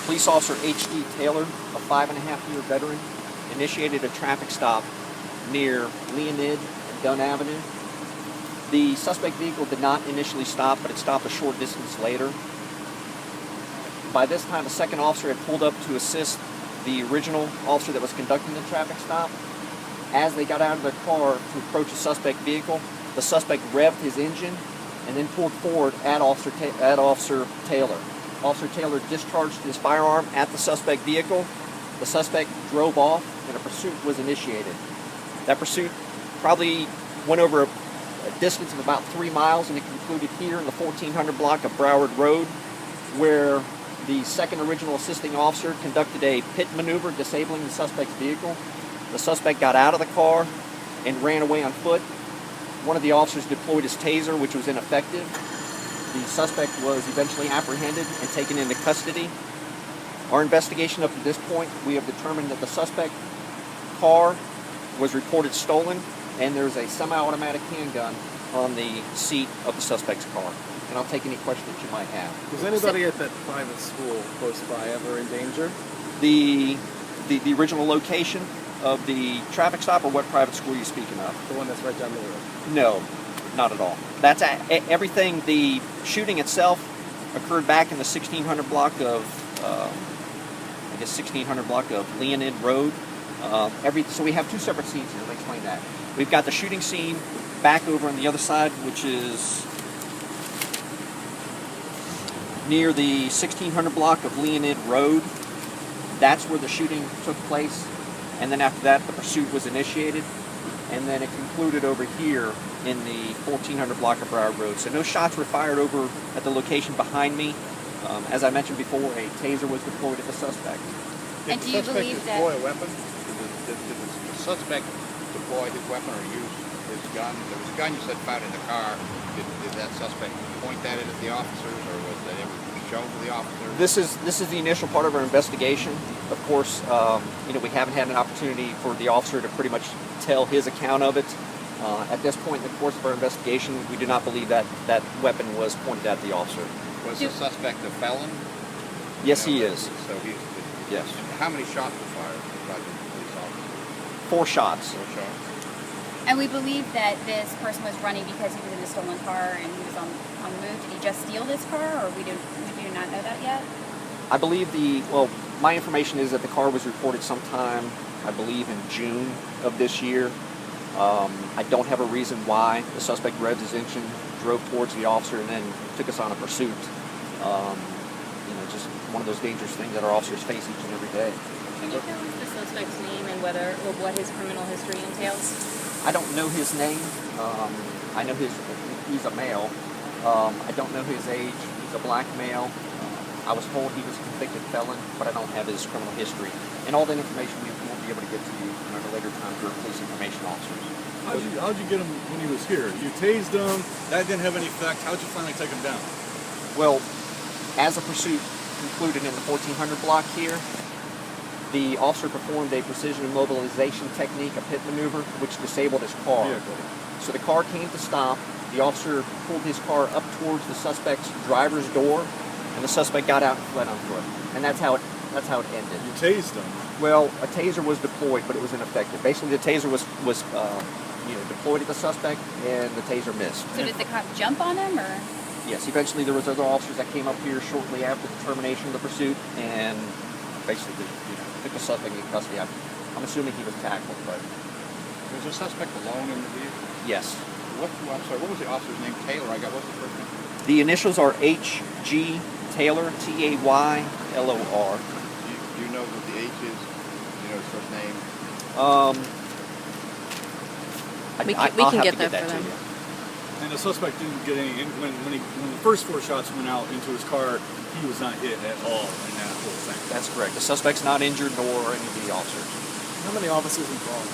Police Officer H.D. Taylor, a 5.5-year veteran, initiated a traffic stop near Leonid and Dunn Avenue. The suspect vehicle did not initially stop, but it stopped a short distance later. By this time, a second officer had pulled up to assist the original officer that was conducting the traffic stop. As they got out of their car to approach the suspect vehicle, the suspect revved his engine and then pulled forward at Officer Taylor. Officer Taylor discharged his firearm at the suspect vehicle. The suspect drove off and a pursuit was initiated. That pursuit probably went over a distance of about 3 miles, and it concluded here in the 1400 block of Broward Road, where the second original assisting officer conducted a pit maneuver disabling the suspect's vehicle. The suspect got out of the car and ran away on foot. One of the officers deployed his taser, which was ineffective. The suspect was eventually apprehended and taken into custody. Our investigation up to this point, we have determined that the suspect car was reported stolen, and there's a semi-automatic handgun on the seat of the suspect's car. And I'll take any questions you might have. Was anybody at that private school close by ever in danger? The original location of the traffic stop, or what private school are you speaking of? The one that's right down the road. No, not at all. That's everything. The shooting itself occurred back in the 1600 block of, 1600 block of Leonid Road. So we have two separate scenes here. Let me explain that. We've got the shooting scene back over on the other side, which is near the 1600 block of Leonid Road. That's where the shooting took place. And then after that, the pursuit was initiated. And then it concluded over here in the 1400 block of Broward Road. So no shots were fired over at the location behind me. As I mentioned before, a taser was deployed at the suspect. And do you believe that... Did the suspect deploy a weapon? Did the suspect deploy his weapon or use his gun? There was a gun you said found in the car. Did that suspect point that at the officers, or was that ever shown to the officers? This is the initial part of our investigation. Of course, we haven't had an opportunity for the officer to pretty much tell his account of it. At this point in the course of our investigation, we do not believe that that weapon was pointed at the officer. Was the suspect a felon? Yes, he is. So he's... Yes. How many shots were fired by the police officers? 4 shots. 4 shots. And we believe that this person was running because he was in a stolen car and he was on the move. Did he just steal this car, or we do not know that yet? I believe my information is that the car was reported sometime, I believe, in June of this year. I don't have a reason why the suspect revved his engine, drove towards the officer, and then took us on a pursuit. Just one of those dangerous things that our officers face each and every day. Can you tell us the suspect's name and what his criminal history entails? I don't know his name. I know he's a male. I don't know his age. He's a black male. I was told he was a convicted felon, but I don't have his criminal history. And all that information we won't be able to get to you at a later time through police information officers. How'd you get him when he was here? You tased him. That didn't have any effect. How'd you finally take him down? Well, as a pursuit concluded in the 1400 block here, the officer performed a precision immobilization technique, a pit maneuver, which disabled his car. So the car came to stop. The officer pulled his car up towards the suspect's driver's door, and the suspect got out and fled on foot. And that's how it ended. You tased him. Well, a taser was deployed, but it was ineffective. Basically, the taser was deployed at the suspect, and the taser missed. So did the cop jump on him, or? Yes, eventually there was other officers that came up here shortly after the termination of the pursuit, and basically took the suspect in custody. I'm assuming he was tackled, but... Was the suspect alone in the vehicle? Yes. I'm sorry, what was the officer's name? Taylor, what's the first name? The initials are H.G. Taylor, Taylor. Do you know what the H is? Do you know his first name? We I'll can have get to that get for them. to you. And the suspect didn't get any. When the first 4 shots went out into his car, he was not hit at all in that whole thing. That's correct. The suspect's not injured, nor any of the officers. How many officers involved?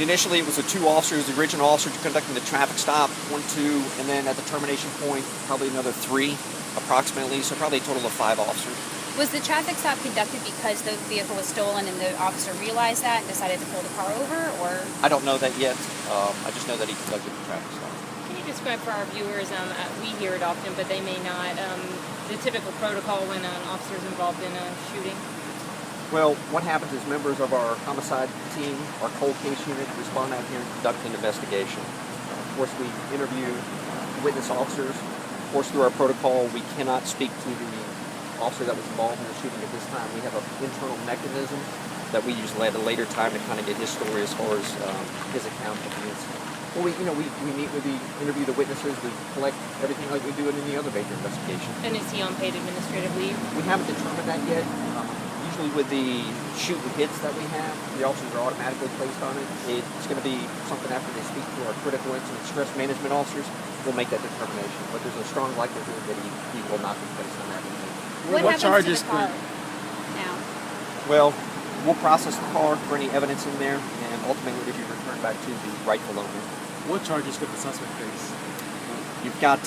Initially, it was the 2 officers, the original officer conducting the traffic stop, 1, 2, and then at the termination point, probably another 3, approximately. So probably a total of 5 officers. Was the traffic stop conducted because the vehicle was stolen and the officer realized that and decided to pull the car over, or? I don't know that yet. I just know that he conducted the traffic stop. Can you describe for our viewers, we hear it often, but they may not, the typical protocol when an officer is involved in a shooting? Well, what happens is members of our homicide team, our cold case unit, respond out here and conduct an investigation. Of course, we interview witness officers. Of course, through our protocol, we cannot speak to the officer that was involved in the shooting at this time. We have an internal mechanism that we use at a later time to kind of get his story as far as his account of the incident. Well, we meet with interview the witnesses, we collect everything like we do in any other major investigation. And is he on paid administrative leave? We haven't determined that yet. Usually with the shoot and hits that we have, the officers are automatically placed on it. It's going to be something after they speak to our critical incident stress management officers, we'll make that determination. But there's a strong likelihood that he will not be placed on that. What charges happens to the car now? Well, we'll process the car for any evidence in there, and ultimately it'll be returned back to the rightful owner. What charges could the suspect face? You've got,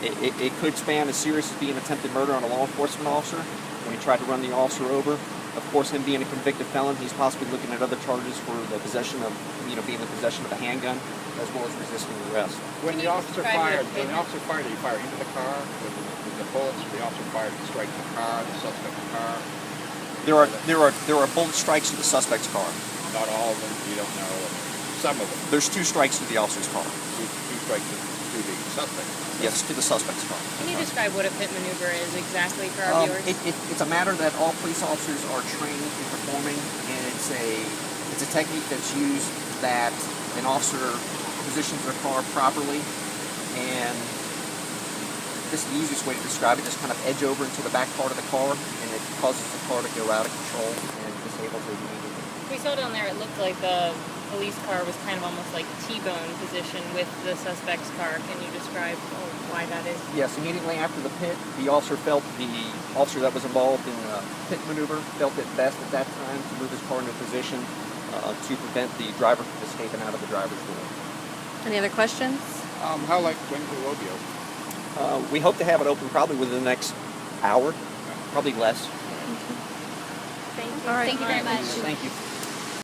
it could span as serious as being attempted murder on a law enforcement officer when he tried to run the officer over. Of course, him being a convicted felon, he's possibly looking at other charges for the possession of, being in possession of a handgun, as well as resisting arrest. When the officer fired, did he fire into the car? With the bullets, the officer fired to strike the car, the suspect's car? There are bullet strikes to the suspect's car. Not all of them, you don't know. Some of them. There's 2 strikes to the officer's car. Two strikes to the suspect. Yes, to the suspect's car. Can you describe what a pit maneuver is exactly for our viewers? It's a matter that all police officers are trained in performing, and it's a technique that's used that an officer positions their car properly, and this is the easiest way to describe it, just kind of edge over into the back part of the car, and it causes the car to go out of control and disables it immediately. We saw down there, it looked like the police car was kind of almost like T-bone position with the suspect's car. Can you describe why that is? Yes, immediately after the pit, the officer that was involved in the pit maneuver felt it best at that time to move his car into position to prevent the driver from escaping out of the driver's door. Any other questions? How like when will it be open? We hope to have it open probably within the next hour, probably less. Thank you. All right. Thank you very much. Thank you.